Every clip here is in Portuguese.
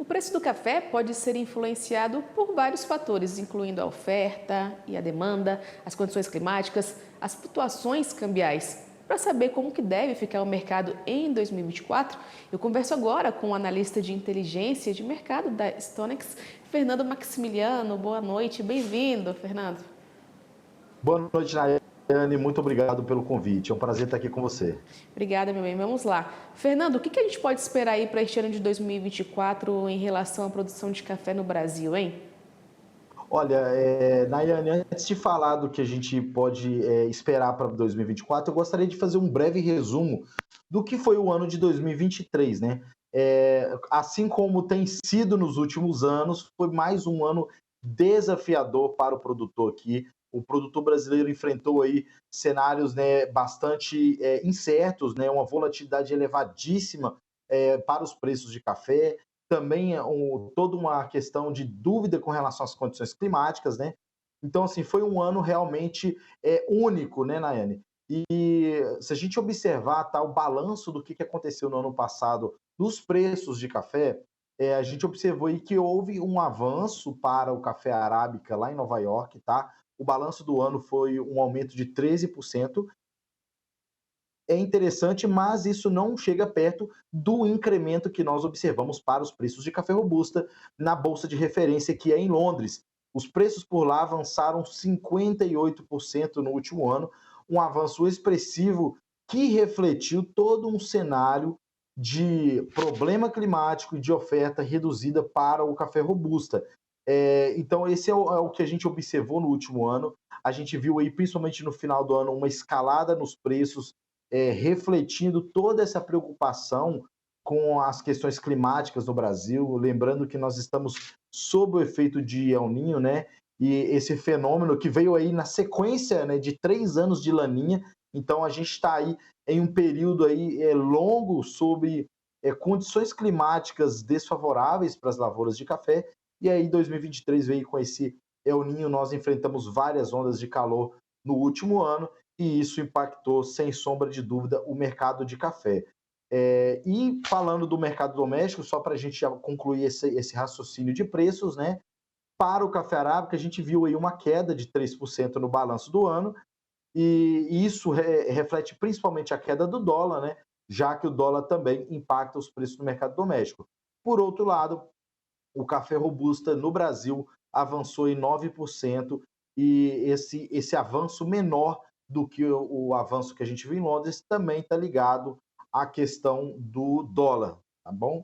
O preço do café pode ser influenciado por vários fatores, incluindo a oferta e a demanda, as condições climáticas, as flutuações cambiais. Para saber como que deve ficar o mercado em 2024, eu converso agora com o analista de inteligência de mercado da Stonex, Fernando Maximiliano. Boa noite, bem-vindo, Fernando. Boa noite, Nayane. Muito obrigado pelo convite. É um prazer estar aqui com você. Obrigada, meu bem. Vamos lá. Fernando, o que a gente pode esperar aí para este ano de 2024 em relação à produção de café no Brasil, hein? Olha, Nayane, antes de falar do que a gente pode esperar para 2024, eu gostaria de fazer um breve resumo do que foi o ano de 2023, né? Assim como tem sido nos últimos anos, foi mais um ano desafiador para o produtor aqui. O produtor brasileiro enfrentou aí cenários, né, bastante incertos, né, uma volatilidade elevadíssima para os preços de café, também toda uma questão de dúvida com relação às condições climáticas, né? Então, assim, foi um ano realmente único, né, Nayane? E se a gente observar tá, o balanço do que aconteceu no ano passado nos preços de café, a gente observou aí que houve um avanço para o café arábica lá em Nova York, tá? O balanço do ano foi um aumento de 13%. É interessante, mas isso não chega perto do incremento que nós observamos para os preços de café robusta na bolsa de referência que é em Londres. Os preços por lá avançaram 58% no último ano, um avanço expressivo que refletiu todo um cenário de problema climático e de oferta reduzida para o café robusta. Então, esse é o que a gente observou no último ano. A gente viu aí, principalmente no final do ano, uma escalada nos preços refletindo toda essa preocupação com as questões climáticas no Brasil, lembrando que nós estamos sob o efeito de El Niño, né? E esse fenômeno que veio aí na sequência, né, de 3 anos de Laninha, então a gente está aí em um período aí longo sobre condições climáticas desfavoráveis para as lavouras de café, e aí 2023 veio com esse El Niño, nós enfrentamos várias ondas de calor no último ano, e isso impactou, sem sombra de dúvida, o mercado de café. E falando do mercado doméstico, só para a gente já concluir esse raciocínio de preços, né? Para o café arábica, a gente viu aí uma queda de 3% no balanço do ano, e isso reflete principalmente a queda do dólar, né? Já que o dólar também impacta os preços no mercado doméstico. Por outro lado, o café robusta no Brasil avançou em 9%, e esse avanço menor do que o avanço que a gente viu em Londres também está ligado à questão do dólar, tá bom?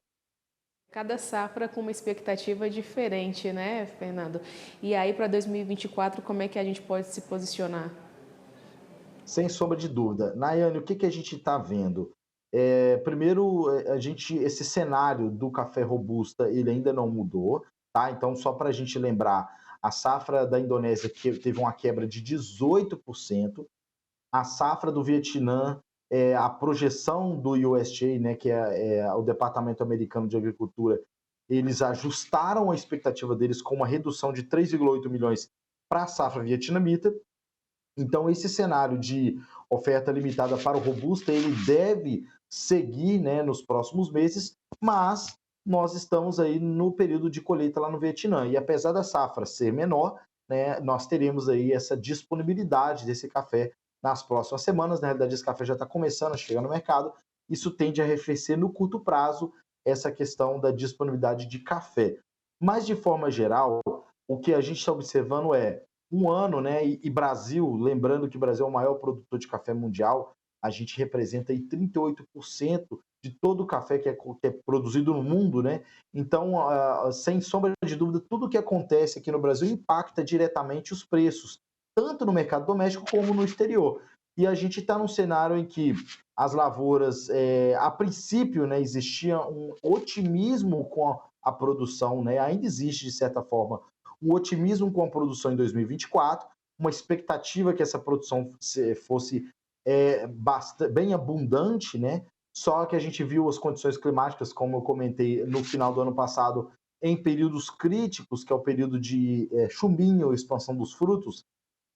Cada safra com uma expectativa diferente, né, Fernando? E aí, para 2024, como é que a gente pode se posicionar? Sem sombra de dúvida. Nayane, o que a gente está vendo? Primeiro, esse cenário do café robusta ele ainda não mudou, tá? Então, só para a gente lembrar, a safra da Indonésia que teve uma quebra de 18%, a safra do Vietnã, a projeção do USDA, né, que é o Departamento Americano de Agricultura, eles ajustaram a expectativa deles com uma redução de 3,8 milhões para a safra vietnamita. Então, esse cenário de oferta limitada para o robusta, ele deve seguir, né, nos próximos meses, mas nós estamos aí no período de colheita lá no Vietnã, e apesar da safra ser menor, né, nós teremos aí essa disponibilidade desse café nas próximas semanas. Na realidade, esse café já está começando a chegar no mercado, isso tende a arrefecer no curto prazo essa questão da disponibilidade de café. Mas, de forma geral, o que a gente está observando é um ano, né? E Brasil, lembrando que o Brasil é o maior produtor de café mundial, a gente representa aí 38% de todo o café que é produzido no mundo, né? Então, sem sombra de dúvida, tudo que acontece aqui no Brasil impacta diretamente os preços, tanto no mercado doméstico como no exterior. E a gente está num cenário em que as lavouras, a princípio, né, existia um otimismo com a produção, né? Ainda existe, de certa forma, um otimismo com a produção em 2024, uma expectativa que essa produção fosse bem abundante, né? Só que a gente viu as condições climáticas, como eu comentei no final do ano passado, em períodos críticos, que é o período de chumbinho, expansão dos frutos,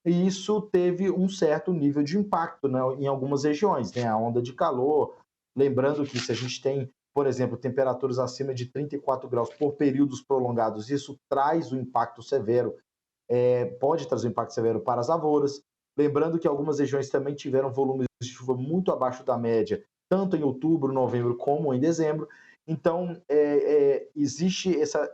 e isso teve um certo nível de impacto, né, em algumas regiões, né? A onda de calor, lembrando que se a gente tem por exemplo, temperaturas acima de 34 graus por períodos prolongados, isso traz um impacto severo, pode trazer um impacto severo para as lavouras. Lembrando que algumas regiões também tiveram volumes de chuva muito abaixo da média, tanto em outubro, novembro, como em dezembro. Então, existe essa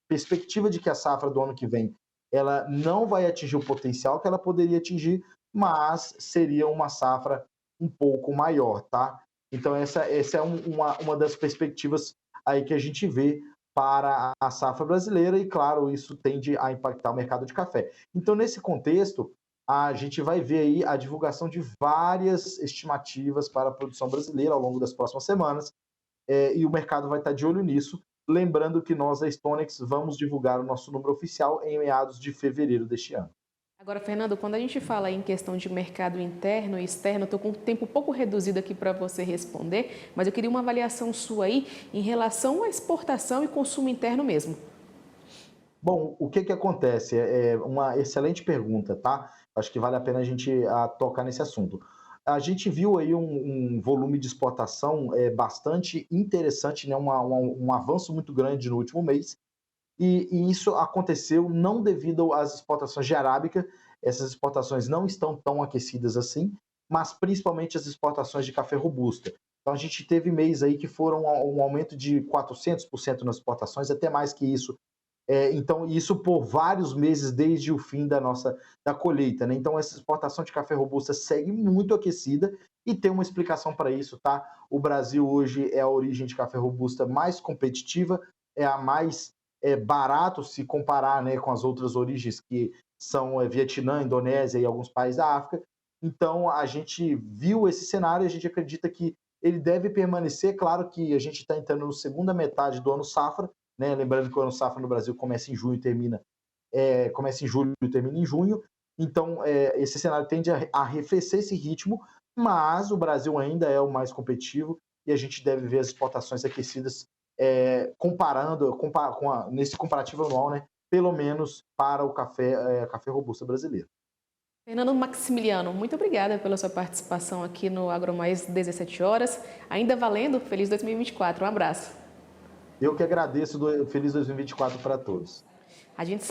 perspectiva de que a safra do ano que vem ela não vai atingir o potencial que ela poderia atingir, mas seria uma safra um pouco maior, tá? Então, essa é uma das perspectivas aí que a gente vê para a safra brasileira e, claro, isso tende a impactar o mercado de café. Então, nesse contexto, a gente vai ver aí a divulgação de várias estimativas para a produção brasileira ao longo das próximas semanas, e o mercado vai estar de olho nisso. Lembrando que nós, da Stonex, vamos divulgar o nosso número oficial em meados de fevereiro deste ano. Agora, Fernando, quando a gente fala em questão de mercado interno e externo, estou com um tempo um pouco reduzido aqui para você responder, mas eu queria uma avaliação sua aí em relação à exportação e consumo interno mesmo. Bom, o que acontece? É uma excelente pergunta, tá? Acho que vale a pena a gente tocar nesse assunto. A gente viu aí um volume de exportação bastante interessante, né? Um avanço muito grande no último mês, e isso aconteceu não devido às exportações de arábica, essas exportações não estão tão aquecidas assim, mas principalmente as exportações de café robusta. Então a gente teve mês aí que foram um aumento de 400% nas exportações, até mais que isso. Então, isso por vários meses desde o fim da colheita, né? Então, essa exportação de café robusta segue muito aquecida e tem uma explicação para isso, tá? O Brasil hoje é a origem de café robusta mais competitiva, é a mais barato se comparar, né, com as outras origens que são Vietnã, Indonésia e alguns países da África. Então, a gente viu esse cenário e a gente acredita que ele deve permanecer. Claro que a gente está entrando na segunda metade do ano safra, né? Lembrando que o ano safra no Brasil começa em junho e começa em julho e termina em junho. Então, esse cenário tende a arrefecer esse ritmo, mas o Brasil ainda é o mais competitivo e a gente deve ver as exportações aquecidas nesse comparativo anual, né? Pelo menos para o café robusta brasileiro. Fernando Maximiliano, muito obrigada pela sua participação aqui no AgroMais 17 horas. Ainda valendo, feliz 2024. Um abraço. Eu que agradeço, feliz 2024 para todos. A gente